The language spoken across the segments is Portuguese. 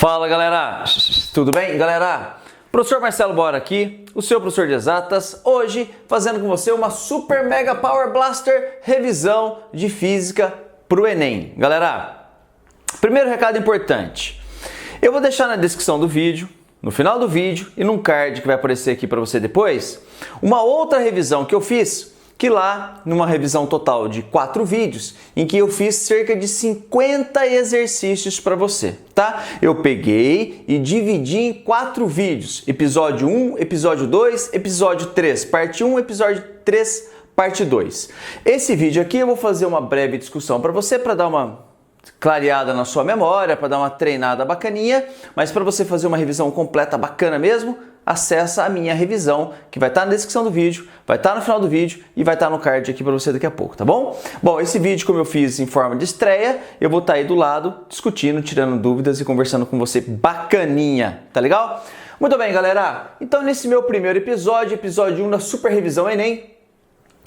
Fala galera, tudo bem? Galera, professor Marcelo Bora aqui, o seu professor de exatas, hoje fazendo com você uma Super Mega Power Blaster revisão de física para o Enem. Galera, primeiro recado importante, eu vou deixar na descrição do vídeo, no final do vídeo e num card que vai aparecer aqui para você depois, uma outra revisão que eu fiz, que lá, numa revisão total de 4 vídeos, em que eu fiz cerca de 50 exercícios para você, tá? Eu peguei e dividi em 4 vídeos, episódio 1, episódio 2, episódio 3, parte 1, episódio 3, parte 2. Esse vídeo aqui eu vou fazer uma breve discussão para você, para dar uma clareada na sua memória, para dar uma treinada bacaninha, mas para você fazer uma revisão completa bacana mesmo, acessa a minha revisão, que vai estar na descrição do vídeo, vai estar no final do vídeo e vai estar no card aqui para você daqui a pouco, tá bom? Bom, esse vídeo, como eu fiz em forma de estreia, eu vou estar aí do lado, discutindo, tirando dúvidas e conversando com você bacaninha, tá legal? Muito bem, galera, então nesse meu primeiro episódio, episódio 1 da Super Revisão Enem,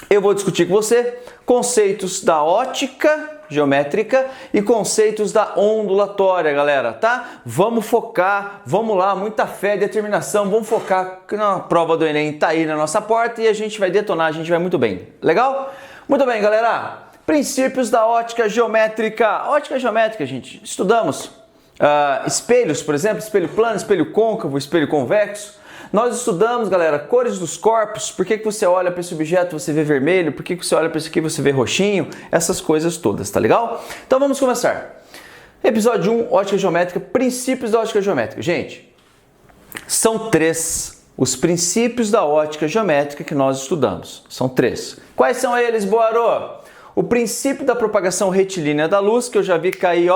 eu vou discutir com você conceitos da ótica geométrica e conceitos da ondulatória, galera, tá? Vamos focar, vamos lá, muita fé e determinação, vamos focar na prova do Enem, tá aí na nossa porta e a gente vai detonar, a gente vai muito bem, legal? Muito bem, galera, princípios da ótica geométrica. Ótica geométrica, gente, estudamos espelhos, por exemplo, espelho plano, espelho côncavo, espelho convexo. Nós estudamos, galera, cores dos corpos, por que você olha para esse objeto você vê vermelho, por que você olha para esse aqui você vê roxinho, essas coisas todas, tá legal? Então vamos começar. Episódio 1, ótica geométrica, princípios da ótica geométrica. Gente, são 3 os princípios da ótica geométrica que nós estudamos. São 3. Quais são eles, Boarô? O princípio da propagação retilínea da luz, que eu já vi cair,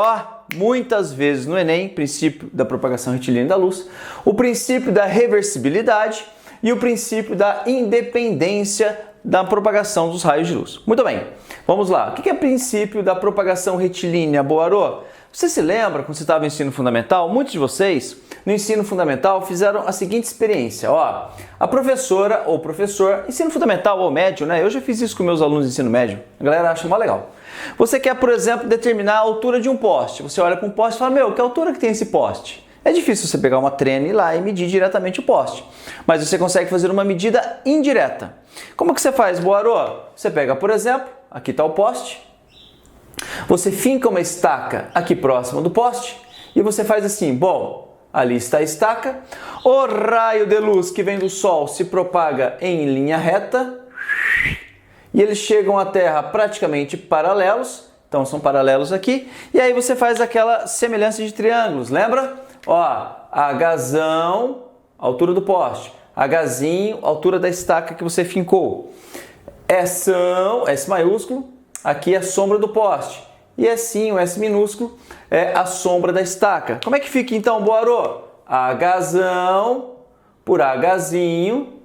muitas vezes no Enem, princípio da propagação retilínea da luz, o princípio da reversibilidade e o princípio da independência da propagação dos raios de luz. Muito bem, vamos lá. O que é o princípio da propagação retilínea, Boarô? Você se lembra, quando você estava no ensino fundamental, muitos de vocês, no ensino fundamental, fizeram a seguinte experiência. A professora ou professor, ensino fundamental ou médio, né? Eu já fiz isso com meus alunos de ensino médio. A galera acha mó legal. Você quer, por exemplo, determinar a altura de um poste. Você olha para um poste e fala, que altura que tem esse poste? É difícil você pegar uma trena e ir lá e medir diretamente o poste. Mas você consegue fazer uma medida indireta. Como que você faz, Boarô? Você pega, por exemplo, aqui está o poste. Você finca uma estaca aqui próximo do poste e você faz assim, ali está a estaca, o raio de luz que vem do Sol se propaga em linha reta e eles chegam à Terra praticamente paralelos, então são paralelos aqui, e aí você faz aquela semelhança de triângulos, lembra? Hzão, altura do poste, Hzinho, altura da estaca que você fincou, São, S maiúsculo, aqui é a sombra do poste. E S, o S minúsculo, é a sombra da estaca. Como é que fica então, Boarô? Hzão por Hzinho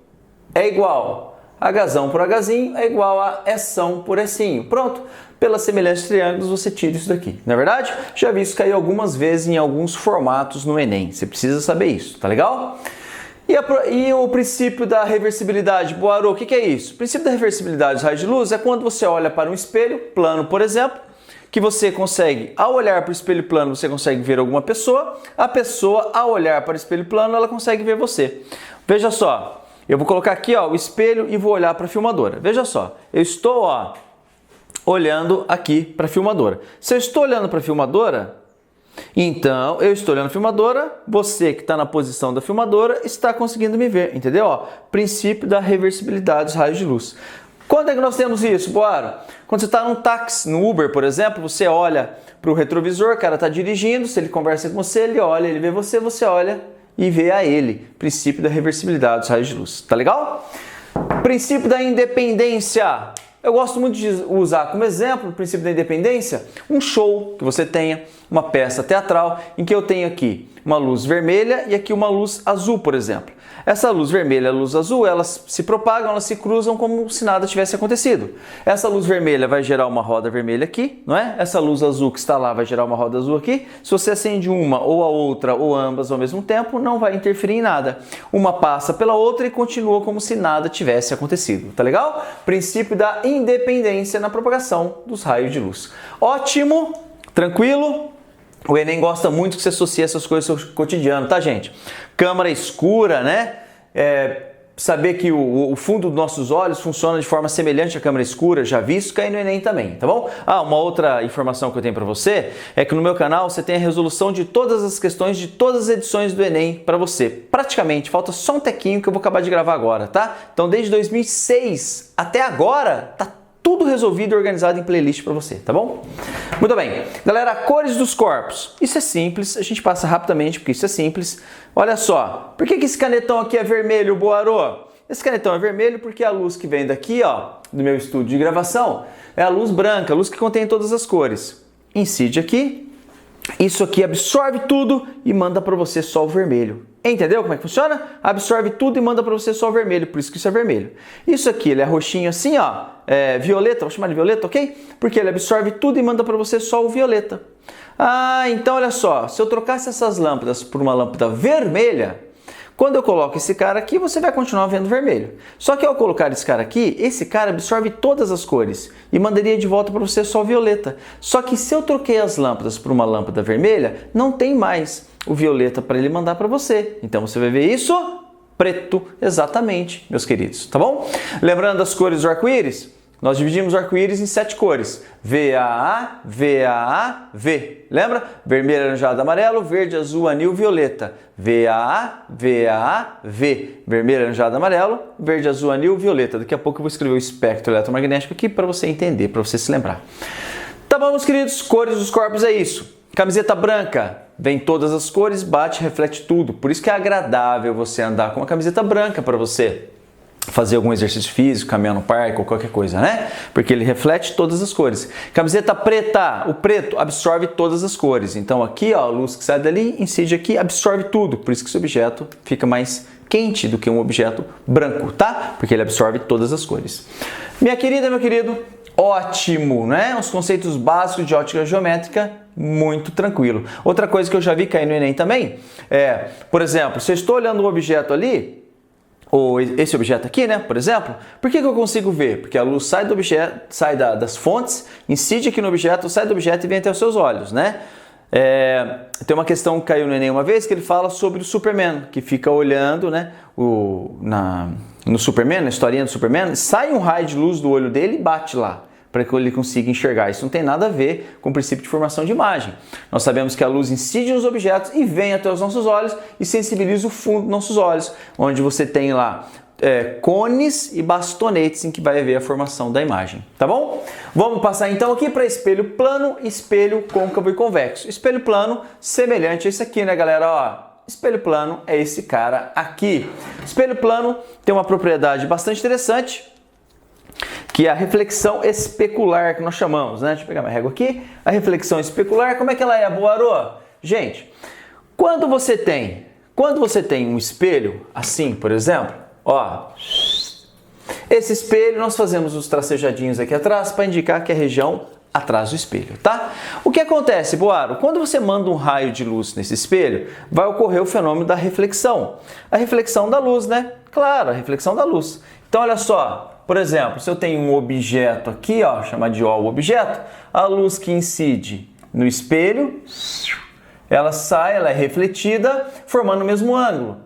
é igual. Hzão por Hzinho é igual a São por Sinho. Pronto. Pela semelhança de triângulos você tira isso daqui. Não é verdade? Já vi isso cair algumas vezes em alguns formatos no Enem. Você precisa saber isso, tá legal? E o princípio da reversibilidade, Boarô, o que é isso? O princípio da reversibilidade dos raios de luz é quando você olha para um espelho plano, por exemplo, que você consegue, ao olhar para o espelho plano, você consegue ver alguma pessoa, a pessoa, ao olhar para o espelho plano, ela consegue ver você. Veja só, eu vou colocar aqui o espelho e vou olhar para a filmadora. Veja só, eu estou olhando aqui para a filmadora. Se eu estou olhando para a filmadora, então, eu estou olhando a filmadora, você que está na posição da filmadora está conseguindo me ver, entendeu? Princípio da reversibilidade dos raios de luz. Quando é que nós temos isso, Boara? Quando você está num táxi, no Uber, por exemplo, você olha para o retrovisor, o cara está dirigindo, se ele conversa com você, ele olha, ele vê você, você olha e vê a ele. Princípio da reversibilidade dos raios de luz, tá legal? Princípio da independência. Eu gosto muito de usar como exemplo o princípio da independência um show que você tenha, uma peça teatral em que eu tenho aqui uma luz vermelha e aqui uma luz azul, por exemplo. Essa luz vermelha e a luz azul, elas se propagam, elas se cruzam como se nada tivesse acontecido. Essa luz vermelha vai gerar uma roda vermelha aqui, não é? Essa luz azul que está lá vai gerar uma roda azul aqui. Se você acende uma ou a outra ou ambas ao mesmo tempo, não vai interferir em nada. Uma passa pela outra e continua como se nada tivesse acontecido, tá legal? Princípio da independência na propagação dos raios de luz. Ótimo, tranquilo? O Enem gosta muito que você associe essas coisas ao seu cotidiano, tá, gente? Câmara escura, né? Saber que o fundo dos nossos olhos funciona de forma semelhante à câmera escura, já vi isso cair no Enem também, tá bom? Uma outra informação que eu tenho para você é que no meu canal você tem a resolução de todas as questões de todas as edições do Enem para você. Praticamente, falta só um tequinho que eu vou acabar de gravar agora, tá? Então desde 2006 até agora, tá tudo resolvido e organizado em playlist para você, tá bom? Muito bem. Galera, cores dos corpos. Isso é simples, a gente passa rapidamente porque isso é simples. Olha só, por que esse canetão aqui é vermelho, Boarô? Esse canetão é vermelho porque a luz que vem daqui, ó, do meu estúdio de gravação, é a luz branca, a luz que contém todas as cores. Incide aqui, isso aqui absorve tudo e manda para você só o vermelho. Entendeu como é que funciona? Absorve tudo e manda para você só o vermelho, por isso que isso é vermelho. Isso aqui, ele é roxinho assim, ó, violeta, vou chamar de violeta, ok? Porque ele absorve tudo e manda para você só o violeta. Então olha só, se eu trocasse essas lâmpadas por uma lâmpada vermelha, quando eu coloco esse cara aqui, você vai continuar vendo vermelho. Só que ao colocar esse cara aqui, esse cara absorve todas as cores e mandaria de volta para você só o violeta. Só que se eu troquei as lâmpadas por uma lâmpada vermelha, não tem mais o violeta para ele mandar para você. Então você vai ver isso preto, exatamente, meus queridos, tá bom? Lembrando das cores do arco-íris? Nós dividimos o arco-íris em 7 cores. VAA, VAA, V. Lembra? Vermelho, alaranjado, amarelo, verde, azul, anil, violeta. VAA, VAA, V. Vermelho, alaranjado, amarelo, verde, azul, anil, violeta. Daqui a pouco eu vou escrever o espectro eletromagnético aqui para você entender, para você se lembrar. Tá bom, meus queridos? Cores dos corpos é isso. Camiseta branca, vem todas as cores, bate, reflete tudo. Por isso que é agradável você andar com uma camiseta branca para você fazer algum exercício físico, caminhar no parque ou qualquer coisa, né? Porque ele reflete todas as cores. Camiseta preta, o preto absorve todas as cores. Então aqui, ó, a luz que sai dali, incide aqui, absorve tudo. Por isso que esse objeto fica mais quente do que um objeto branco, tá? Porque ele absorve todas as cores. Minha querida, meu querido, ótimo, né? Os conceitos básicos de ótica geométrica, muito tranquilo. Outra coisa que eu já vi cair no Enem também por exemplo, se eu estou olhando um objeto ali, ou esse objeto aqui, né, por exemplo, por que eu consigo ver? Porque a luz sai do objeto, sai das fontes, incide aqui no objeto, sai do objeto e vem até os seus olhos, né? Tem uma questão que caiu no Enem uma vez que ele fala sobre o Superman, que fica olhando, né, no Superman, na historinha do Superman, sai um raio de luz do olho dele e bate lá, para que ele consiga enxergar. Isso não tem nada a ver com o princípio de formação de imagem. Nós sabemos que a luz incide nos objetos e vem até os nossos olhos e sensibiliza o fundo dos nossos olhos, onde você tem lá cones e bastonetes em que vai haver a formação da imagem, tá bom? Vamos passar então aqui para espelho plano, espelho côncavo e convexo. Espelho plano, semelhante a esse aqui, né, galera? Ó, espelho plano é esse cara aqui. Espelho plano tem uma propriedade bastante interessante, que é a reflexão especular, que nós chamamos, né? Deixa eu pegar minha régua aqui. A reflexão especular, como é que ela é, Boarô? Gente, quando você tem um espelho, assim, por exemplo, ó, esse espelho, nós fazemos os tracejadinhos aqui atrás para indicar que é a região atrás do espelho, tá? O que acontece, Boaro? Quando você manda um raio de luz nesse espelho, vai ocorrer o fenômeno da reflexão. A reflexão da luz, né? Claro, a reflexão da luz. Então, olha só. Por exemplo, se eu tenho um objeto aqui, ó, chamar de O o objeto, a luz que incide no espelho, ela sai, ela é refletida, formando o mesmo ângulo.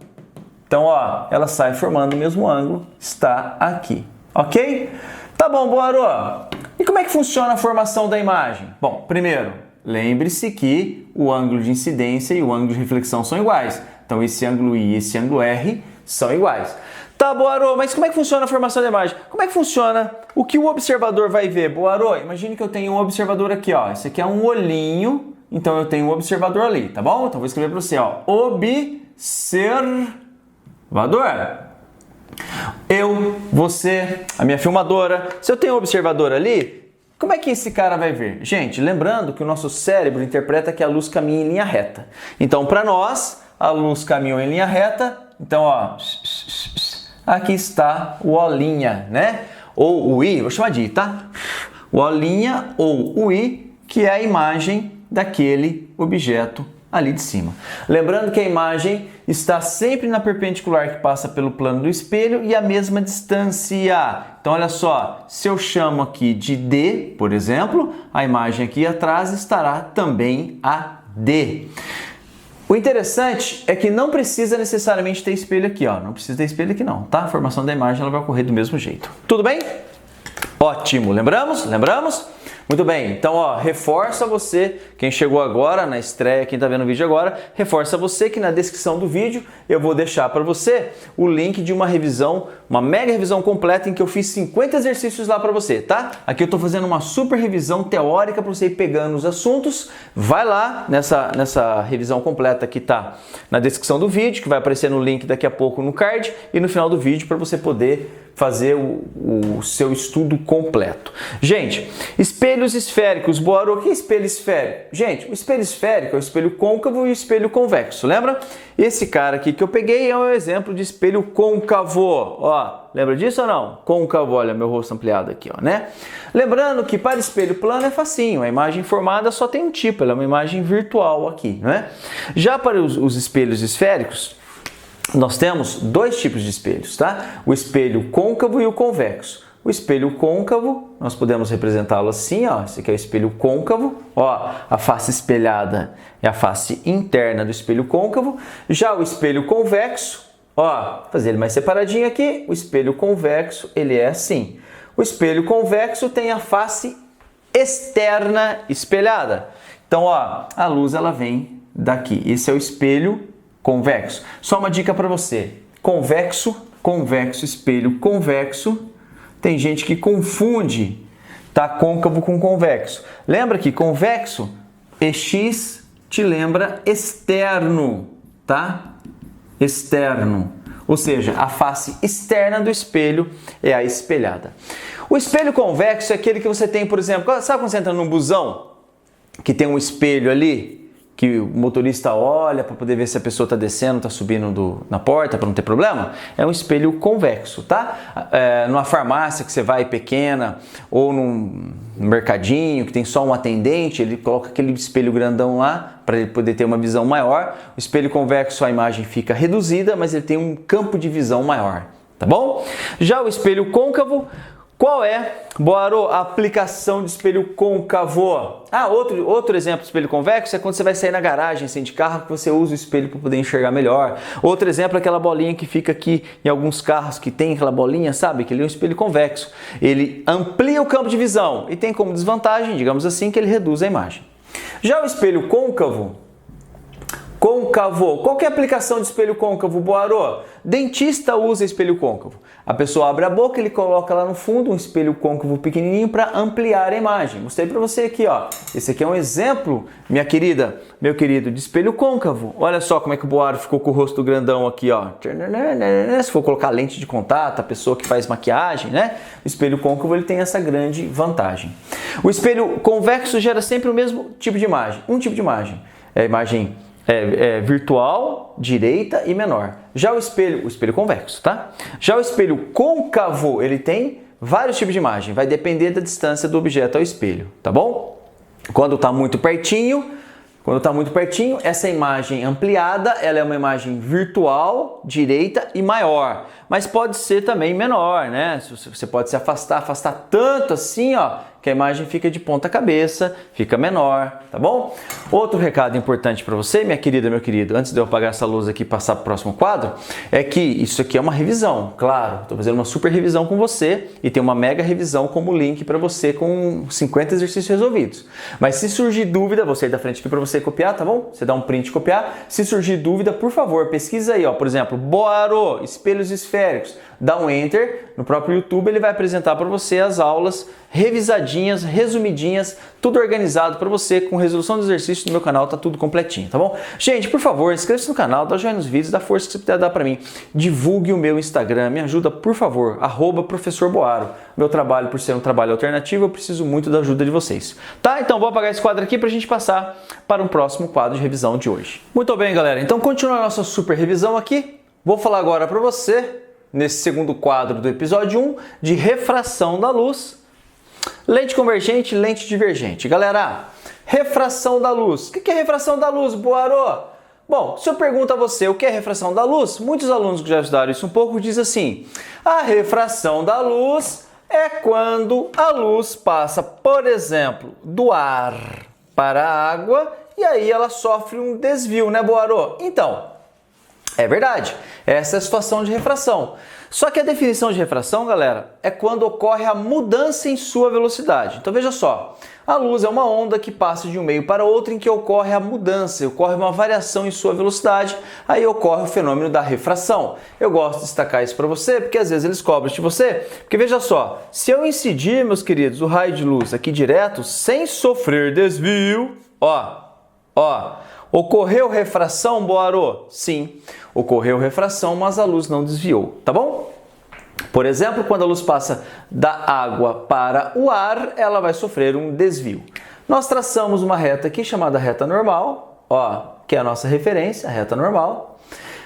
Então, ó, ela sai formando o mesmo ângulo, está aqui, ok? Tá bom, Boarô. E como é que funciona a formação da imagem? Bom, primeiro, lembre-se que o ângulo de incidência e o ângulo de reflexão são iguais. Então, esse ângulo I e esse ângulo R são iguais. Tá, Boarô, mas como é que funciona a formação da imagem? Como é que funciona o que o observador vai ver? Boarô, imagine que eu tenho um observador aqui, ó. Esse aqui é um olhinho, então eu tenho um observador ali, tá bom? Então vou escrever para você, ó. Observador. Eu, você, a minha filmadora. Se eu tenho um observador ali, como é que esse cara vai ver? Gente, lembrando que o nosso cérebro interpreta que a luz caminha em linha reta. Então, para nós, a luz caminhou em linha reta. Então, ó, aqui está o Olinha, né? Ou o I, vou chamar de I, tá? O Olinha ou o I, que é a imagem daquele objeto ali de cima. Lembrando que a imagem está sempre na perpendicular que passa pelo plano do espelho e a mesma distância. Então, olha só, se eu chamo aqui de D, por exemplo, a imagem aqui atrás estará também a D. O interessante é que não precisa necessariamente ter espelho aqui, ó. Não precisa ter espelho aqui não, tá? A formação da imagem ela vai ocorrer do mesmo jeito. Tudo bem? Ótimo. Lembramos? Lembramos? Muito bem, então ó, reforça você, quem chegou agora na estreia, quem está vendo o vídeo agora, reforça você que na descrição do vídeo eu vou deixar para você o link de uma revisão, uma mega revisão completa em que eu fiz 50 exercícios lá para você, tá? Aqui eu estou fazendo uma super revisão teórica para você ir pegando os assuntos, vai lá nessa revisão completa que está na descrição do vídeo, que vai aparecer no link daqui a pouco no card e no final do vídeo para você poder fazer o seu estudo completo. Gente, espelhos esféricos. Bora, o que é espelho esférico? Gente, o espelho esférico é o espelho côncavo e o espelho convexo, lembra? Esse cara aqui que eu peguei é um exemplo de espelho côncavo, ó. Lembra disso ou não? Côncavo, olha meu rosto ampliado aqui, ó, né? Lembrando que para espelho plano é facinho, a imagem formada só tem um tipo, ela é uma imagem virtual aqui, não é? Já para os espelhos esféricos, nós temos dois tipos de espelhos, tá? O espelho côncavo e o convexo. O espelho côncavo, nós podemos representá-lo assim, ó. Esse aqui é o espelho côncavo, ó. A face espelhada é a face interna do espelho côncavo. Já o espelho convexo, ó, fazer ele mais separadinho aqui. O espelho convexo, ele é assim. O espelho convexo tem a face externa espelhada. Então, ó, a luz ela vem daqui. Esse é o espelho convexo. Só uma dica para você. Convexo, convexo, espelho convexo. Tem gente que confunde, tá? Côncavo com convexo. Lembra que convexo, EX te lembra externo, tá? Externo. Ou seja, a face externa do espelho é a espelhada. O espelho convexo é aquele que você tem, por exemplo, sabe quando você entra num busão que tem um espelho ali? Que o motorista olha para poder ver se a pessoa está descendo, está subindo na porta para não ter problema, é um espelho convexo, tá? Numa farmácia que você vai pequena ou num mercadinho que tem só um atendente, ele coloca aquele espelho grandão lá para ele poder ter uma visão maior. O espelho convexo, a imagem fica reduzida, mas ele tem um campo de visão maior, tá bom? Já o espelho côncavo, qual é, Boaro, a aplicação de espelho côncavo? Ah, outro exemplo de espelho convexo é quando você vai sair na garagem, assim, de carro, que você usa o espelho para poder enxergar melhor. Outro exemplo é aquela bolinha que fica aqui em alguns carros que tem aquela bolinha, sabe? Que ele é um espelho convexo. Ele amplia o campo de visão e tem como desvantagem, digamos assim, que ele reduz a imagem. Já o espelho côncavo, qual que é a aplicação de espelho côncavo, Boaro? Dentista usa espelho côncavo. A pessoa abre a boca, ele coloca lá no fundo um espelho côncavo pequenininho para ampliar a imagem. Mostrei para você aqui, ó. Esse aqui é um exemplo, minha querida, meu querido, de espelho côncavo. Olha só como é que o Boaro ficou com o rosto grandão aqui, ó. Se for colocar lente de contato, a pessoa que faz maquiagem, né? O espelho côncavo ele tem essa grande vantagem. O espelho convexo gera sempre o mesmo tipo de imagem. Um tipo de imagem. É a imagem virtual, direita e menor. Já o espelho convexo, tá? Já o espelho côncavo, ele tem vários tipos de imagem. Vai depender da distância do objeto ao espelho, tá bom? Quando está muito pertinho, essa imagem ampliada, ela é uma imagem virtual, direita e maior. Mas pode ser também menor, né? Você pode se afastar tanto assim, ó, que a imagem fica de ponta cabeça, fica menor, tá bom? Outro recado importante para você, minha querida, meu querido, antes de eu apagar essa luz aqui e passar para o próximo quadro, é que isso aqui é uma revisão, claro. Estou fazendo uma super revisão com você e tem uma mega revisão como link para você com 50 exercícios resolvidos. Mas se surgir dúvida, vou sair da frente aqui para você copiar, tá bom? Você dá um print e copiar. Se surgir dúvida, por favor, pesquisa aí, ó, por exemplo, Boaro, espelhos esféricos. Dá um enter, no próprio YouTube ele vai apresentar para você as aulas revisadinhas, resumidinhas, tudo organizado para você, com resolução do exercício no meu canal, tá tudo completinho, tá bom? Gente, por favor, inscreva-se no canal, dá joinha nos vídeos, dá força que você puder dar para mim. Divulgue o meu Instagram, me ajuda, por favor, @professorboaro. Meu trabalho, por ser um trabalho alternativo, eu preciso muito da ajuda de vocês. Tá? Então vou apagar esse quadro aqui para a gente passar para um próximo quadro de revisão de hoje. Muito bem, galera, então continuando a nossa super revisão aqui, vou falar agora para você, nesse segundo quadro do episódio 1, de refração da luz, lente convergente e lente divergente. Galera, refração da luz. O que é refração da luz, Boaro? Bom, se eu pergunto a você o que é refração da luz, muitos alunos que já estudaram isso um pouco dizem assim: a refração da luz é quando a luz passa, por exemplo, do ar para a água e aí ela sofre um desvio, né, Boarô? Então, é verdade, essa é a situação de refração. Só que a definição de refração, galera, é quando ocorre a mudança em sua velocidade. Então veja só, a luz é uma onda que passa de um meio para outro em que ocorre a mudança, ocorre uma variação em sua velocidade, aí ocorre o fenômeno da refração. Eu gosto de destacar isso para você, porque às vezes eles cobram de você, porque veja só, se eu incidir, meus queridos, o raio de luz aqui direto, sem sofrer desvio, ocorreu refração, Boarô? Sim, ocorreu refração, mas a luz não desviou, tá bom? Por exemplo, quando a luz passa da água para o ar, ela vai sofrer um desvio. Nós traçamos uma reta aqui chamada reta normal, que é a nossa referência, a reta normal.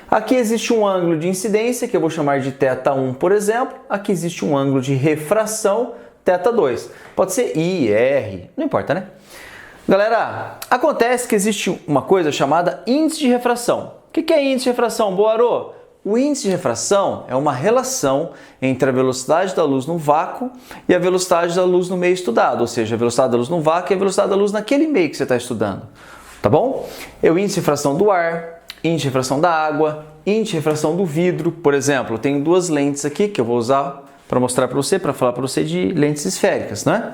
Aqui existe um ângulo de incidência, que eu vou chamar de θ1, por exemplo. Aqui existe um ângulo de refração, θ2. Pode ser I, R, não importa, né? Galera, acontece que existe uma coisa chamada índice de refração. O que é índice de refração, Boarô? O índice de refração é uma relação entre a velocidade da luz no vácuo e a velocidade da luz no meio estudado, ou seja, a velocidade da luz no vácuo e a velocidade da luz naquele meio que você está estudando, tá bom? É o índice de refração do ar, índice de refração da água, índice de refração do vidro, por exemplo. Eu tenho duas lentes aqui que eu vou usar para mostrar para você, para falar para você de lentes esféricas, né?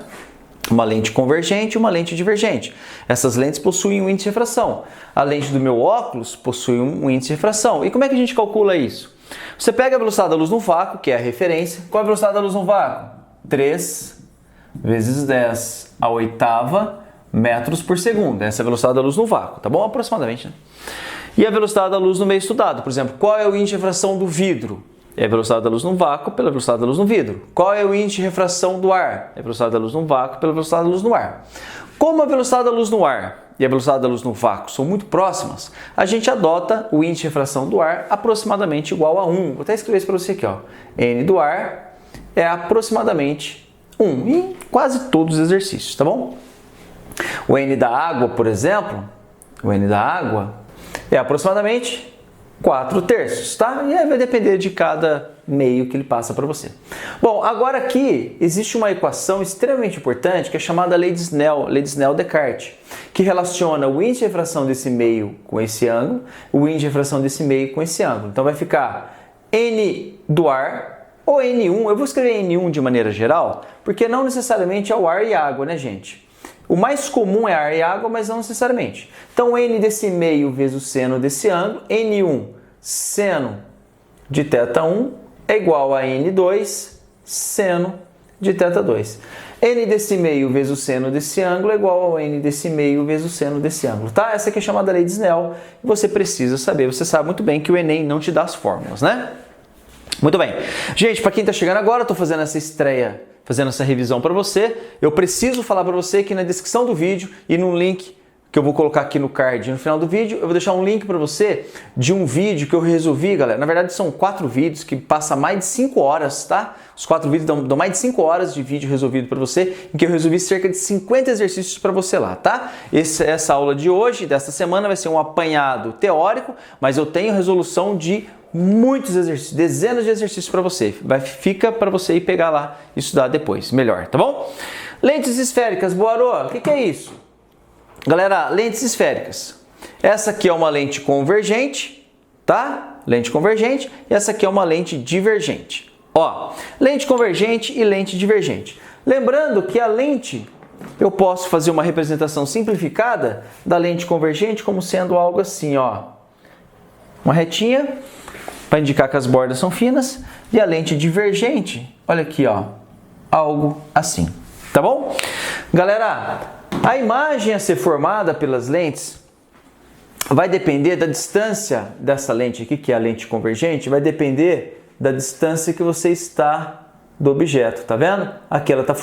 Uma lente convergente e uma lente divergente. Essas lentes possuem um índice de refração. A lente do meu óculos possui um índice de refração. E como é que a gente calcula isso? Você pega a velocidade da luz no vácuo, que é a referência. Qual é a velocidade da luz no vácuo? 3 vezes 10 a oitava metros por segundo. Essa é a velocidade da luz no vácuo, tá bom? Aproximadamente, né? E a velocidade da luz no meio estudado. Por exemplo, qual é o índice de refração do vidro? É a velocidade da luz no vácuo pela velocidade da luz no vidro. Qual é o índice de refração do ar? É a velocidade da luz no vácuo pela velocidade da luz no ar. Como a velocidade da luz no ar e a velocidade da luz no vácuo são muito próximas, a gente adota o índice de refração do ar aproximadamente igual a 1. Vou até escrever isso para você aqui, N do ar é aproximadamente 1 em quase todos os exercícios, tá bom? O N da água, por exemplo, o N da água é aproximadamente 4/3, tá? E aí vai depender de cada meio que ele passa para você. Bom, agora aqui existe uma equação extremamente importante que é chamada lei de Snell-Descartes, que relaciona o índice de refração desse meio com esse ângulo, o índice de refração desse meio com esse ângulo. Então vai ficar N do ar ou N1, eu vou escrever N1 de maneira geral, porque não necessariamente é o ar e água, né, gente? O mais comum é ar e água, mas não necessariamente. Então, N desse meio vezes o seno desse ângulo, N1 seno de θ1 é igual a N2 seno de θ2. N desse meio vezes o seno desse ângulo é igual a N desse meio vezes o seno desse ângulo, tá? Essa aqui é chamada lei de Snell e você precisa saber. Você sabe muito bem que o Enem não te dá as fórmulas, né? Muito bem. Gente, para quem está chegando agora, estou fazendo essa estreia, fazendo essa revisão para você. Eu preciso falar para você que na descrição do vídeo e no link que eu vou colocar aqui no card no final do vídeo, eu vou deixar um link para você de um vídeo que eu resolvi, galera. Na verdade, são 4 vídeos que passam mais de 5 horas, tá? Os 4 vídeos dão mais de 5 horas de vídeo resolvido para você, em que eu resolvi cerca de 50 exercícios para você lá, tá? Essa aula de hoje, desta semana, vai ser um apanhado teórico, mas eu tenho resolução de muitos exercícios, dezenas de exercícios para você. Fica para você ir pegar lá e estudar depois, melhor, tá bom? Lentes esféricas, Boarô, o que é isso? Galera, lentes esféricas. Essa aqui é uma lente convergente, tá? Lente convergente. E essa aqui é uma lente divergente. Lente convergente e lente divergente. Lembrando que a lente, eu posso fazer uma representação simplificada da lente convergente como sendo algo assim, uma retinha, para indicar que as bordas são finas. E a lente divergente, olha aqui, algo assim. Tá bom? Galera, a imagem a ser formada pelas lentes vai depender da distância dessa lente aqui, que é a lente convergente, vai depender da distância que você está do objeto, tá vendo? Aqui ela está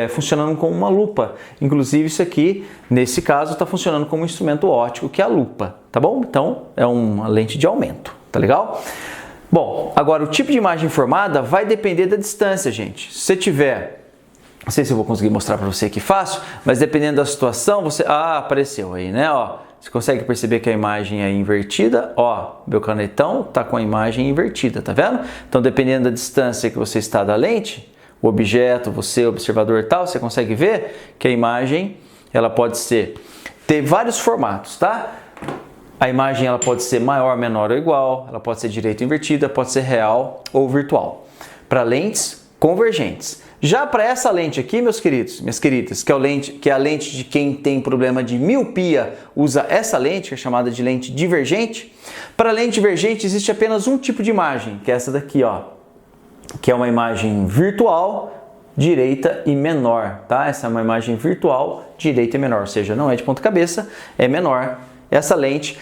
funcionando como uma lupa. Inclusive isso aqui, nesse caso, está funcionando como um instrumento óptico, que é a lupa, tá bom? Então é uma lente de aumento, tá legal? Bom, agora o tipo de imagem formada vai depender da distância, gente. Se você tiver... Não sei se eu vou conseguir mostrar para você aqui fácil, mas dependendo da situação, você... apareceu aí, né? Você consegue perceber que a imagem é invertida? Meu canetão tá com a imagem invertida, tá vendo? Então, dependendo da distância que você está da lente, o objeto, você, o observador e tal, você consegue ver que a imagem, ela pode ser ter vários formatos, tá? A imagem ela pode ser maior, menor ou igual, ela pode ser direita ou invertida, pode ser real ou virtual. Para lentes convergentes. Já para essa lente aqui, meus queridos, minhas queridas, que é a lente de quem tem problema de miopia, usa essa lente, que é chamada de lente divergente. Para lente divergente existe apenas um tipo de imagem, que é essa daqui, ó, que é uma imagem virtual, direita e menor, tá? Essa é uma imagem virtual, direita e menor, ou seja, não é de ponta cabeça, é menor. Essa lente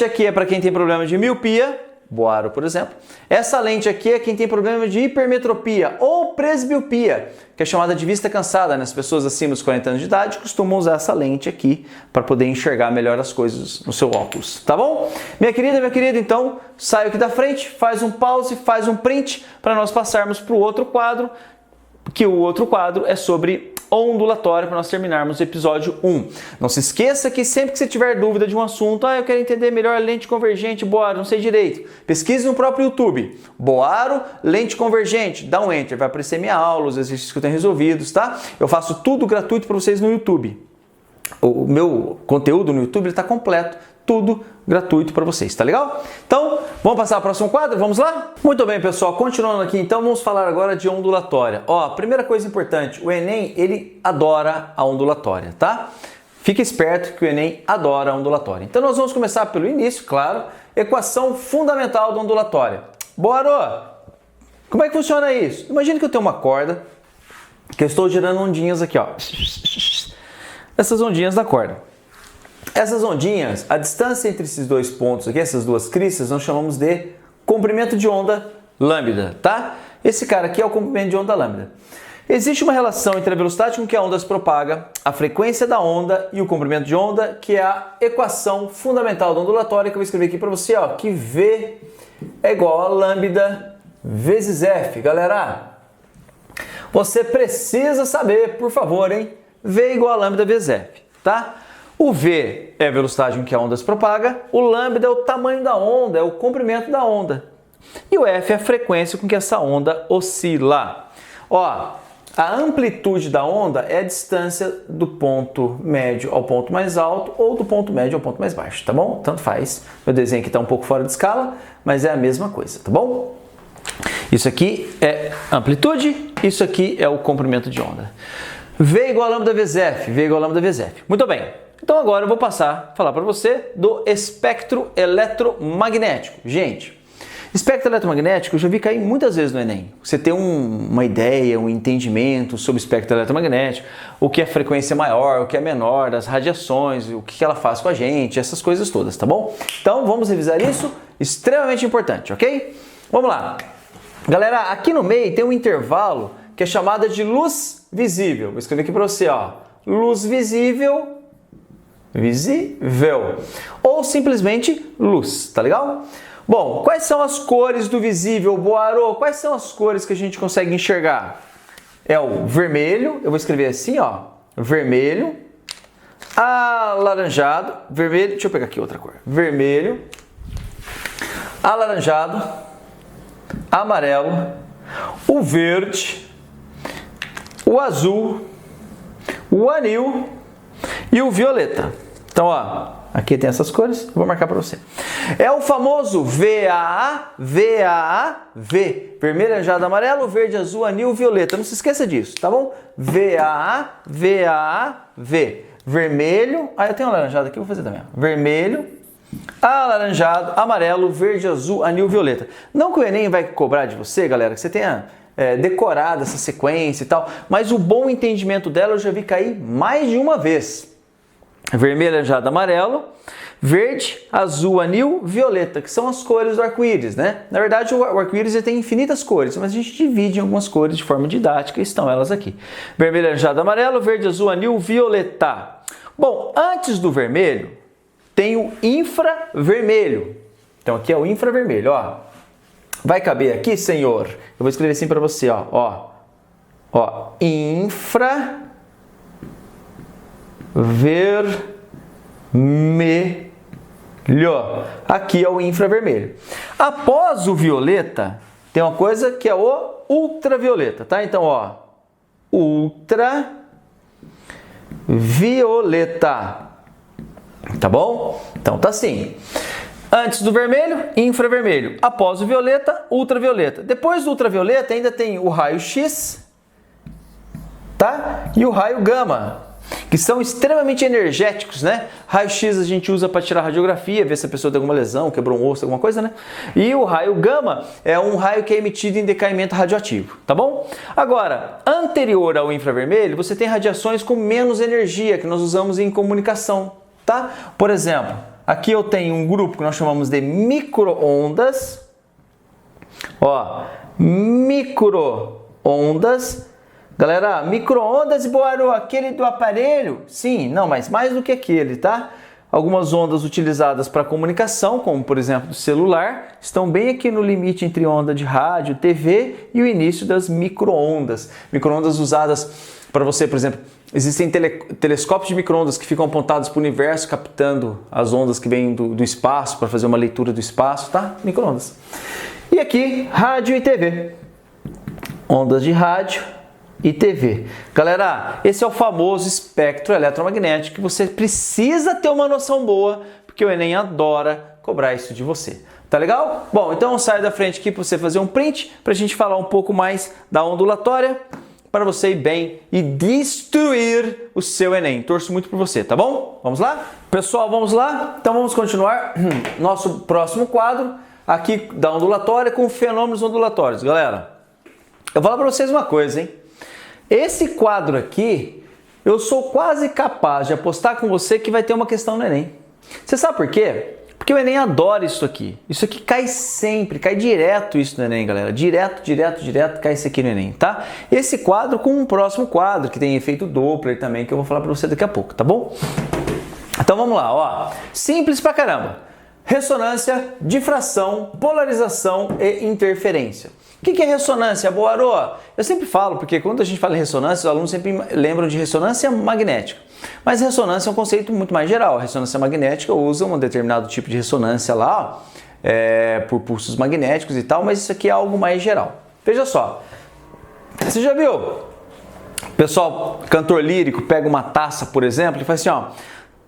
aqui é para quem tem problema de miopia, Boaro, por exemplo. Essa lente aqui é quem tem problema de hipermetropia ou presbiopia, que é chamada de vista cansada, né? As pessoas acima dos 40 anos de idade costumam usar essa lente aqui para poder enxergar melhor as coisas no seu óculos, tá bom? Minha querida, meu querido, então, sai aqui da frente, faz um pause, faz um print para nós passarmos para o outro quadro, que o outro quadro é sobre ondulatório, para nós terminarmos o episódio 1. Não se esqueça que sempre que você tiver dúvida de um assunto, eu quero entender melhor a lente convergente, Boaro, não sei direito. Pesquise no próprio YouTube, Boaro, lente convergente, dá um enter, vai aparecer minha aula, os exercícios que eu tenho resolvidos, tá? Eu faço tudo gratuito para vocês no YouTube. O meu conteúdo no YouTube está completo, tudo gratuito para vocês, tá legal? Então, vamos passar ao próximo quadro? Vamos lá? Muito bem, pessoal, continuando aqui, então vamos falar agora de ondulatória. Ó, primeira coisa importante, o Enem, ele adora a ondulatória, tá? Fique esperto que o Enem adora a ondulatória. Então nós vamos começar pelo início, claro, equação fundamental da ondulatória. Boaro, como é que funciona isso? Imagina que eu tenho uma corda, que eu estou gerando ondinhas aqui, ó. Essas ondinhas da corda. Essas ondinhas, a distância entre esses dois pontos aqui, essas duas cristas, nós chamamos de comprimento de onda lambda, tá? Esse cara aqui é o comprimento de onda lambda. Existe uma relação entre a velocidade com que a onda se propaga, a frequência da onda e o comprimento de onda, que é a equação fundamental da ondulatória, que eu vou escrever aqui para você, ó, que V é igual a lambda vezes F. Galera, você precisa saber, por favor, hein? V é igual a lambda vezes F, tá? O V é a velocidade com que a onda se propaga, o lambda é o tamanho da onda, é o comprimento da onda. E o F é a frequência com que essa onda oscila. Ó, a amplitude da onda é a distância do ponto médio ao ponto mais alto ou do ponto médio ao ponto mais baixo, tá bom? Tanto faz. Meu desenho aqui está um pouco fora de escala, mas é a mesma coisa, tá bom? Isso aqui é amplitude, isso aqui é o comprimento de onda. V igual a lambda vezes F, V igual a lambda vezes F. Muito bem. Então agora eu vou passar a falar para você do espectro eletromagnético. Gente, espectro eletromagnético eu já vi cair muitas vezes no Enem. Você tem uma ideia, um entendimento sobre o espectro eletromagnético, o que é frequência maior, o que é menor, das radiações, o que ela faz com a gente, essas coisas todas, tá bom? Então vamos revisar isso, extremamente importante, ok? Vamos lá. Galera, aqui no meio tem um intervalo que é chamada de luz visível. Vou escrever aqui para você, ó. Luz visível, ou simplesmente luz, tá legal? Bom, quais são as cores do visível, Boaro? Quais são as cores que a gente consegue enxergar? É o vermelho, eu vou escrever assim, ó, vermelho, alaranjado, vermelho, deixa eu pegar aqui outra cor, vermelho, alaranjado, amarelo, o verde, o azul, o anil e o violeta. Então, ó, aqui tem essas cores, eu vou marcar para você. É o famoso VAA, VAA-V. Vermelho, alaranjado, amarelo, verde, azul, anil, violeta. Não se esqueça disso, tá bom? VAA, VAA-V. Vermelho, eu tenho um alaranjado aqui, vou fazer também. Vermelho, alaranjado, amarelo, verde, azul, anil, violeta. Não que o Enem vai cobrar de você, galera, que você tenha decorado essa sequência e tal, mas o bom entendimento dela eu já vi cair mais de uma vez. Vermelho, alaranjado, amarelo, verde, azul, anil, violeta, que são as cores do arco-íris, né? Na verdade, o arco-íris tem infinitas cores, mas a gente divide em algumas cores de forma didática e estão elas aqui. Vermelho, alaranjado, amarelo, verde, azul, anil, violeta. Bom, antes do vermelho, tem o infravermelho. Então, aqui é o infravermelho, ó. Vai caber aqui, senhor? Eu vou escrever assim para você, ó. Ó, infravermelho. Aqui é o infravermelho. Após o violeta, tem uma coisa que é o ultravioleta, tá? Então, ó, ultravioleta. Tá bom? Então tá assim. Antes do vermelho, infravermelho. Após o violeta, ultravioleta. Depois do ultravioleta ainda tem o raio X, tá? E o raio gama, que são extremamente energéticos, né? Raio X a gente usa para tirar radiografia, ver se a pessoa tem alguma lesão, quebrou um osso, alguma coisa, né? E o raio gama é um raio que é emitido em decaimento radioativo, tá bom? Agora, anterior ao infravermelho, você tem radiações com menos energia, que nós usamos em comunicação, tá? Por exemplo, aqui eu tenho um grupo que nós chamamos de micro-ondas. Ó, micro-ondas. Galera, micro-ondas, Boaro, aquele do aparelho? Sim, não, mas mais do que aquele, tá? Algumas ondas utilizadas para comunicação, como por exemplo do celular, estão bem aqui no limite entre onda de rádio, TV e o início das micro-ondas. Micro-ondas usadas para você, por exemplo, existem telescópios de micro-ondas que ficam apontados para o universo, captando as ondas que vêm do espaço, para fazer uma leitura do espaço, tá? Micro-ondas. E aqui, rádio e TV. Ondas de rádio e TV. Galera, esse é o famoso espectro eletromagnético que você precisa ter uma noção boa, porque o Enem adora cobrar isso de você. Tá legal? Bom, então sai da frente aqui para você fazer um print, para a gente falar um pouco mais da ondulatória, para você ir bem e destruir o seu Enem. Torço muito por você, tá bom? Vamos lá? Pessoal, vamos lá? Então vamos continuar nosso próximo quadro aqui da ondulatória com fenômenos ondulatórios. Galera, eu vou falar para vocês uma coisa, hein? Esse quadro aqui, eu sou quase capaz de apostar com você que vai ter uma questão no Enem. Você sabe por quê? Porque o Enem adora isso aqui. Isso aqui cai sempre, cai direto isso no Enem, galera. Direto cai isso aqui no Enem, tá? Esse quadro com um próximo quadro, que tem efeito Doppler também, que eu vou falar para você daqui a pouco, tá bom? Então vamos lá, ó. Simples pra caramba. Ressonância, difração, polarização e interferência. O que é ressonância, Boarô? Eu sempre falo, porque quando a gente fala em ressonância, os alunos sempre lembram de ressonância magnética. Mas ressonância é um conceito muito mais geral. A ressonância magnética usa um determinado tipo de ressonância lá, por pulsos magnéticos e tal, mas isso aqui é algo mais geral. Veja só, você já viu? O pessoal, cantor lírico, pega uma taça, por exemplo, e faz assim, ó.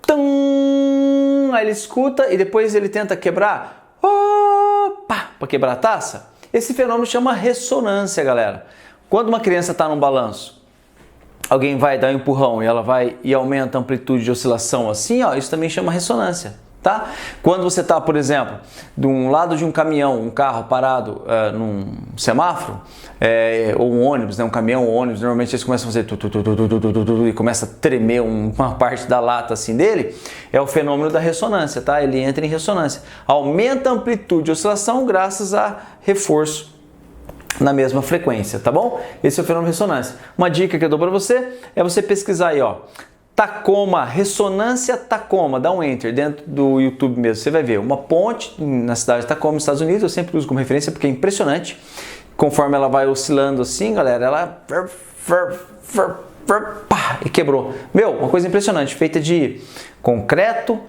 Tum, aí ele escuta e depois ele tenta quebrar, opa, para quebrar a taça. Esse fenômeno chama ressonância, galera. Quando uma criança está num balanço, alguém vai dar um empurrão e ela vai e aumenta a amplitude de oscilação assim, ó, isso também chama ressonância, tá? Quando você está, por exemplo, de um lado de um caminhão, um carro parado num semáforo, ou um ônibus, né, um caminhão ou ônibus, normalmente eles começam a fazer e começa a tremer uma parte da lata assim dele, é o fenômeno da ressonância, tá? Ele entra em ressonância. Aumenta a amplitude de oscilação graças a reforço na mesma frequência, tá bom? Esse é o fenômeno de ressonância. Uma dica que eu dou para você é você pesquisar aí, ó, Tacoma, ressonância Tacoma, dá um enter dentro do YouTube mesmo, você vai ver uma ponte na cidade de Tacoma, nos Estados Unidos, eu sempre uso como referência porque é impressionante, conforme ela vai oscilando assim, galera, ela e quebrou. Meu, uma coisa impressionante, feita de concreto,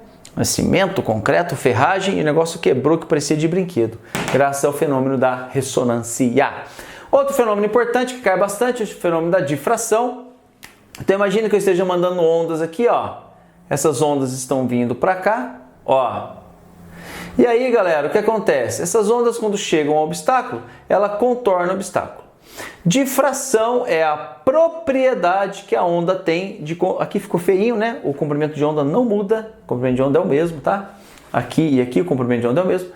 cimento, concreto, ferragem, e o negócio quebrou que parecia de brinquedo, graças ao fenômeno da ressonância. Outro fenômeno importante que cai bastante é o fenômeno da difração. Então imagina que eu esteja mandando ondas aqui, ó. Essas ondas estão vindo para cá, ó. E aí, galera, o que acontece? Essas ondas, quando chegam ao obstáculo, ela contorna o obstáculo. Difração é a propriedade que a onda tem de... Aqui ficou feinho, né? O comprimento de onda não muda, o comprimento de onda é o mesmo, tá? Aqui e aqui o comprimento de onda é o mesmo.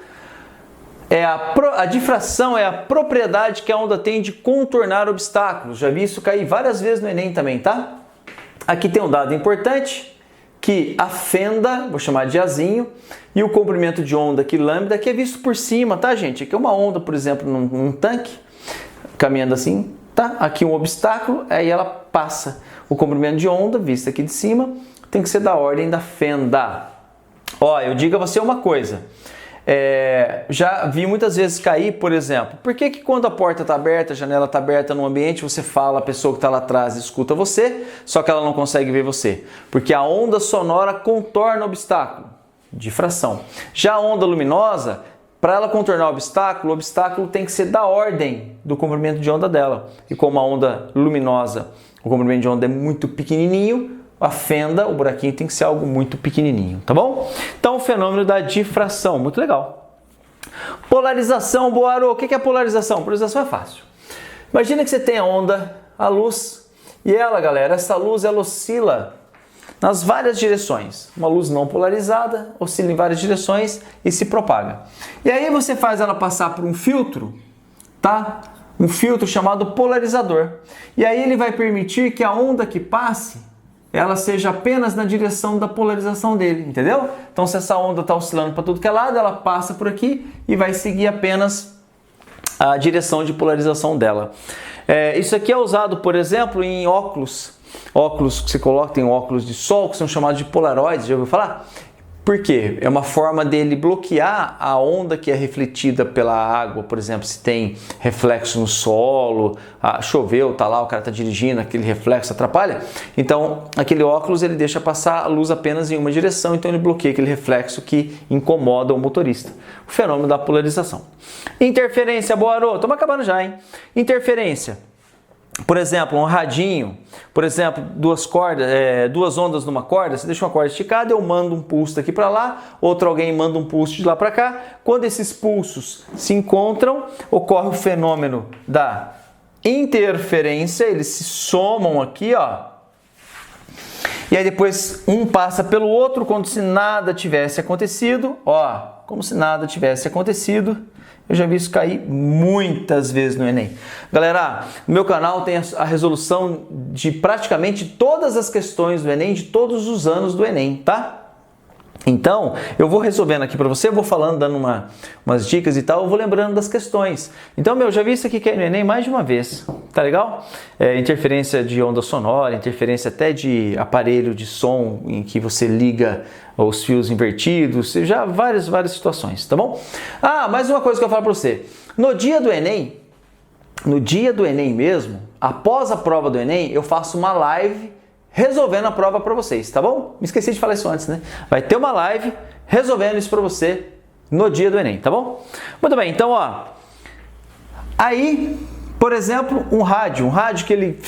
A difração é a propriedade que a onda tem de contornar obstáculos. Já vi isso cair várias vezes no Enem também, tá? Aqui tem um dado importante, que a fenda, vou chamar de Azinho, e o comprimento de onda aqui, lambda, que é visto por cima, tá, gente? Aqui é uma onda, por exemplo, num tanque, caminhando assim, tá? Aqui um obstáculo, aí ela passa. O comprimento de onda, visto aqui de cima, tem que ser da ordem da fenda. Ó, eu digo a você uma coisa. Já vi muitas vezes cair, por exemplo, por que quando a porta está aberta, a janela está aberta no ambiente, você fala, a pessoa que está lá atrás escuta você, só que ela não consegue ver você? Porque a onda sonora contorna o obstáculo, difração. Já a onda luminosa, para ela contornar o obstáculo tem que ser da ordem do comprimento de onda dela. E como a onda luminosa, o comprimento de onda é muito pequenininho, a fenda, o buraquinho tem que ser algo muito pequenininho, tá bom? Então, o fenômeno da difração, muito legal. Polarização, Boaro. O que é polarização? Polarização é fácil. Imagina que você tem a onda, a luz, e ela, galera, essa luz, ela oscila nas várias direções. Uma luz não polarizada, oscila em várias direções e se propaga. E aí você faz ela passar por um filtro, tá? Um filtro chamado polarizador. E aí ele vai permitir que a onda que passe, ela seja apenas na direção da polarização dele, entendeu? Então se essa onda está oscilando para tudo que é lado, ela passa por aqui e vai seguir apenas a direção de polarização dela. Isso aqui é usado, por exemplo, em óculos que você coloca, tem óculos de sol que são chamados de polaroides, já ouviu falar? Por quê? É uma forma dele bloquear a onda que é refletida pela água, por exemplo, se tem reflexo no solo, choveu, tá lá, o cara tá dirigindo, aquele reflexo atrapalha. Então, aquele óculos ele deixa passar a luz apenas em uma direção, então ele bloqueia aquele reflexo que incomoda o motorista. O fenômeno da polarização. Interferência, Boaro, estamos acabando já, hein? Interferência. Por exemplo, um radinho, por exemplo, duas ondas numa corda, você deixa uma corda esticada, eu mando um pulso daqui para lá, alguém manda um pulso de lá para cá. Quando esses pulsos se encontram, ocorre o fenômeno da interferência, eles se somam aqui, ó. E aí depois um passa pelo outro como se nada tivesse acontecido, ó, como se nada tivesse acontecido. Eu já vi isso cair muitas vezes no Enem. Galera, no meu canal tem a resolução de praticamente todas as questões do Enem, de todos os anos do Enem, tá? Então, eu vou resolvendo aqui para você, eu vou falando, dando umas dicas e tal, eu vou lembrando das questões. Então, já vi isso aqui cair no Enem mais de uma vez, tá legal? Interferência de onda sonora, interferência até de aparelho de som em que você liga os fios invertidos, já várias situações, tá bom? Mais uma coisa que eu falo para você. No dia do Enem mesmo, após a prova do Enem, eu faço uma live resolvendo a prova para vocês, tá bom? Me esqueci de falar isso antes, né? Vai ter uma live resolvendo isso para você no dia do Enem, tá bom? Muito bem, então, ó. Aí, por exemplo, um rádio que ele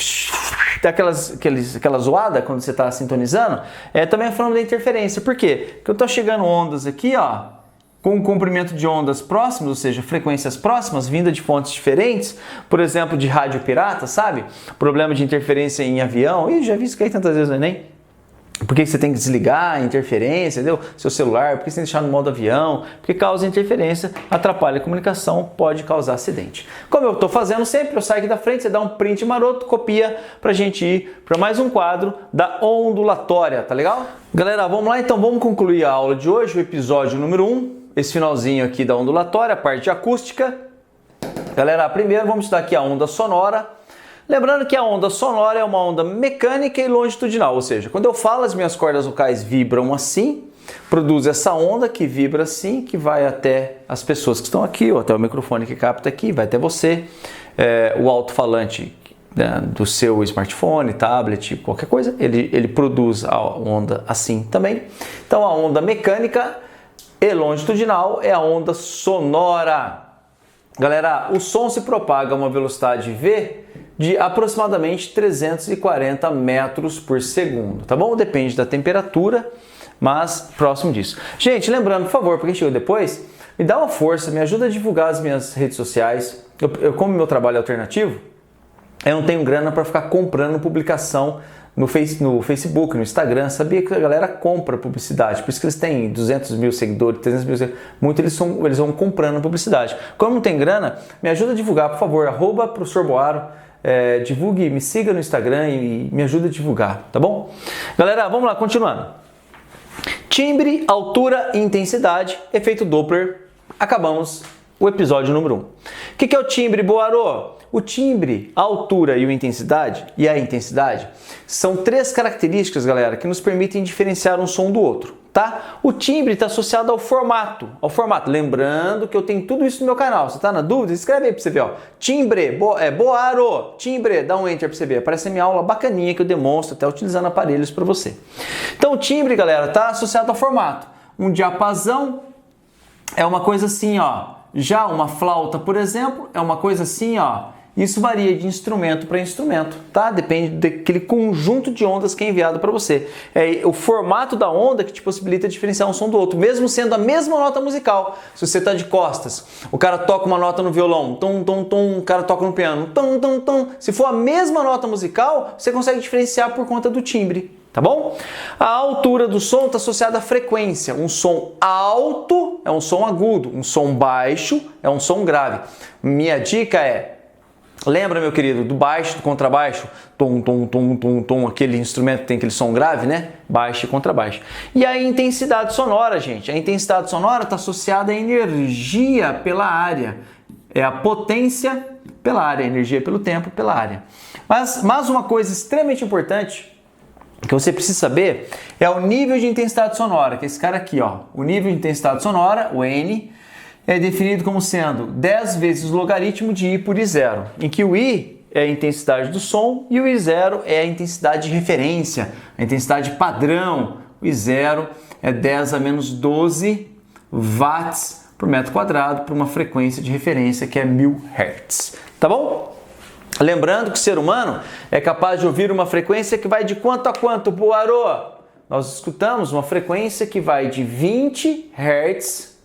dá aquela zoada quando você está sintonizando, também é falando da interferência. Por quê? Porque eu estou chegando ondas aqui, ó, com um comprimento de ondas próximos, ou seja, frequências próximas, vinda de fontes diferentes, por exemplo, de rádio pirata, sabe? Problema de interferência em avião, já vi isso cair tantas vezes no Enem. Por que você tem que desligar a interferência, entendeu? Seu celular, por que você tem que deixar no modo avião? Porque causa interferência, atrapalha a comunicação, pode causar acidente. Como eu estou fazendo sempre, eu saio aqui da frente, você dá um print maroto, copia pra gente ir para mais um quadro da ondulatória, tá legal? Galera, vamos lá então, vamos concluir a aula de hoje, o episódio número 1, esse finalzinho aqui da ondulatória, a parte acústica. Galera, primeiro vamos estudar aqui a onda sonora. Lembrando que a onda sonora é uma onda mecânica e longitudinal, ou seja, quando eu falo as minhas cordas vocais vibram assim, produz essa onda que vibra assim, que vai até as pessoas que estão aqui, ou até o microfone que capta aqui, vai até você, o alto-falante, né, do seu smartphone, tablet, qualquer coisa, ele produz a onda assim também. Então a onda mecânica e longitudinal é a onda sonora. Galera, o som se propaga a uma velocidade V de aproximadamente 340 metros por segundo, tá bom? Depende da temperatura, mas próximo disso. Gente, lembrando, por favor, para quem chegou depois, me dá uma força, me ajuda a divulgar as minhas redes sociais. Como meu trabalho é alternativo, eu não tenho grana para ficar comprando publicação no Facebook, no Instagram. Sabia que a galera compra publicidade, por isso que eles têm 200 mil seguidores, 300 mil seguidores, muito eles vão comprando publicidade. Como não tem grana, me ajuda a divulgar, por favor, @ProfessorBoaro, divulgue, me siga no Instagram e me ajuda a divulgar, tá bom? Galera, vamos lá, continuando. Timbre, altura e intensidade, efeito Doppler, acabamos o episódio número 1. O que é o timbre, Boaro? O timbre, a altura e a intensidade são três características, galera, que nos permitem diferenciar um som do outro, tá? O timbre está associado ao formato. Lembrando que eu tenho tudo isso no meu canal. Você tá na dúvida? Escreve aí pra você ver, ó. Timbre, Boaro, timbre, dá um enter pra você ver. Aparece a minha aula bacaninha que eu demonstro até utilizando aparelhos para você. Então o timbre, galera, tá associado ao formato. Um diapasão é uma coisa assim, ó. Já uma flauta, por exemplo, é uma coisa assim, ó. Isso varia de instrumento para instrumento, tá? Depende daquele conjunto de ondas que é enviado para você. É o formato da onda que te possibilita diferenciar um som do outro, mesmo sendo a mesma nota musical. Se você está de costas, o cara toca uma nota no violão, tom, tom, tom, o cara toca no piano, tom, tom, tom. Se for a mesma nota musical, você consegue diferenciar por conta do timbre. Tá bom? A altura do som está associada à frequência. Um som alto é um som agudo, um som baixo é um som grave. Minha dica é, lembra, meu querido, do baixo, do contrabaixo, tom, tom, tom, tom, tom, aquele instrumento que tem aquele som grave, né? Baixo e contrabaixo. E a intensidade sonora, gente. A intensidade sonora está associada à energia pela área. É a potência pela área, a energia pelo tempo pela área. Mas uma coisa extremamente importante que você precisa saber é o nível de intensidade sonora, que é esse cara aqui, ó. O nível de intensidade sonora, o N, é definido como sendo 10 vezes o logaritmo de I por I0, em que o I é a intensidade do som e o I0 é a intensidade de referência, a intensidade padrão. O I0 é 10 a menos 12 watts por metro quadrado para uma frequência de referência que é 1000 Hz. Tá bom? Lembrando que o ser humano é capaz de ouvir uma frequência que vai de quanto a quanto, Boarô? Nós escutamos uma frequência que vai de 20 Hz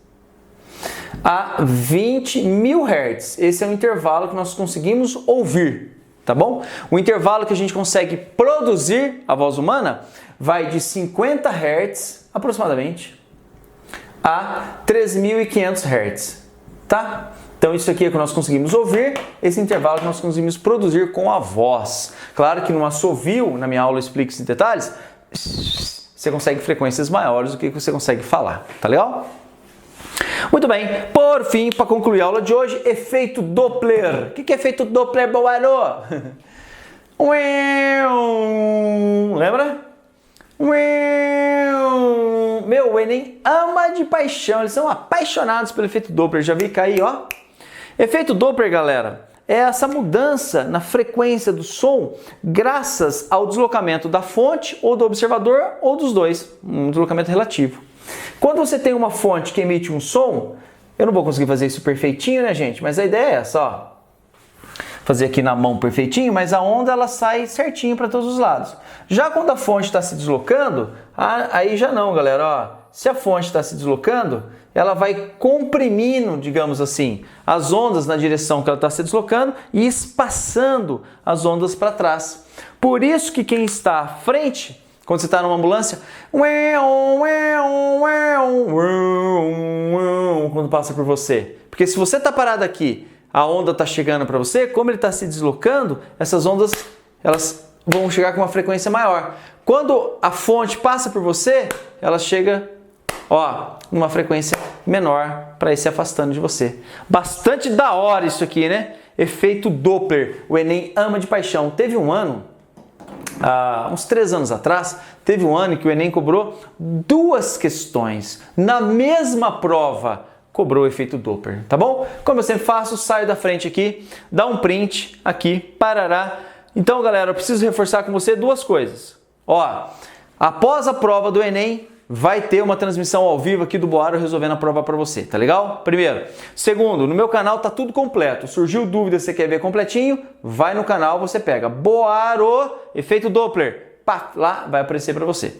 a 20.000 Hz. Esse é o intervalo que nós conseguimos ouvir, tá bom? O intervalo que a gente consegue produzir a voz humana vai de 50 Hz aproximadamente a 3.500 Hz, tá? Então isso aqui é o que nós conseguimos ouvir, esse intervalo que nós conseguimos produzir com a voz. Claro que no assovio, na minha aula eu explico isso em detalhes, você consegue frequências maiores do que você consegue falar, tá legal? Muito bem, por fim, para concluir a aula de hoje, efeito Doppler. O que é efeito Doppler, Boarô? Lembra? Meu, o Enem ama de paixão, eles são apaixonados pelo efeito Doppler, já vi cair, ó. Efeito Doppler, galera, é essa mudança na frequência do som graças ao deslocamento da fonte ou do observador ou dos dois, um deslocamento relativo. Quando você tem uma fonte que emite um som, eu não vou conseguir fazer isso perfeitinho, né, gente? Mas a ideia é essa, ó. Fazer aqui na mão perfeitinho, mas a onda ela sai certinho para todos os lados. Já quando a fonte está se deslocando, aí já não, galera, ó. Se a fonte está se deslocando, ela vai comprimindo, digamos assim, as ondas na direção que ela está se deslocando e espaçando as ondas para trás. Por isso que quem está à frente, quando você está numa ambulância, quando passa por você. Porque se você está parado aqui, a onda está chegando para você, como ele está se deslocando, essas ondas elas vão chegar com uma frequência maior. Quando a fonte passa por você, ela chega, ó, numa frequência menor para ir se afastando de você. Bastante da hora isso aqui, né? Efeito Doppler. O Enem ama de paixão. Teve um ano, uns 3 anos atrás, teve um ano que o Enem cobrou 2 questões na mesma prova. Cobrou o efeito Doppler, tá bom? Como eu sempre faço, saio da frente aqui, dá um print aqui, parará. Então, galera, eu preciso reforçar com você 2 coisas. Ó, após a prova do Enem, vai ter uma transmissão ao vivo aqui do Boarô resolvendo a prova para você, tá legal? Primeiro. Segundo, no meu canal tá tudo completo. Surgiu dúvida, você quer ver completinho? Vai no canal, você pega Boarô, efeito Doppler. Pá, lá vai aparecer para você.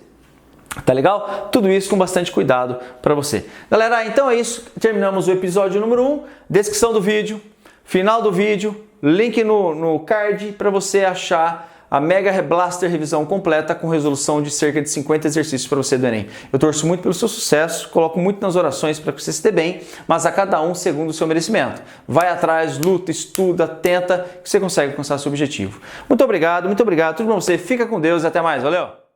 Tá legal? Tudo isso com bastante cuidado para você. Galera, então é isso. Terminamos o episódio número 1. Descrição do vídeo, final do vídeo, link no card para você achar a Mega Blaster revisão completa com resolução de cerca de 50 exercícios para você do Enem. Eu torço muito pelo seu sucesso, coloco muito nas orações para que você se dê bem, mas a cada um segundo o seu merecimento. Vai atrás, luta, estuda, tenta, que você consegue alcançar seu objetivo. Muito obrigado, tudo bom você. Fica com Deus e até mais. Valeu!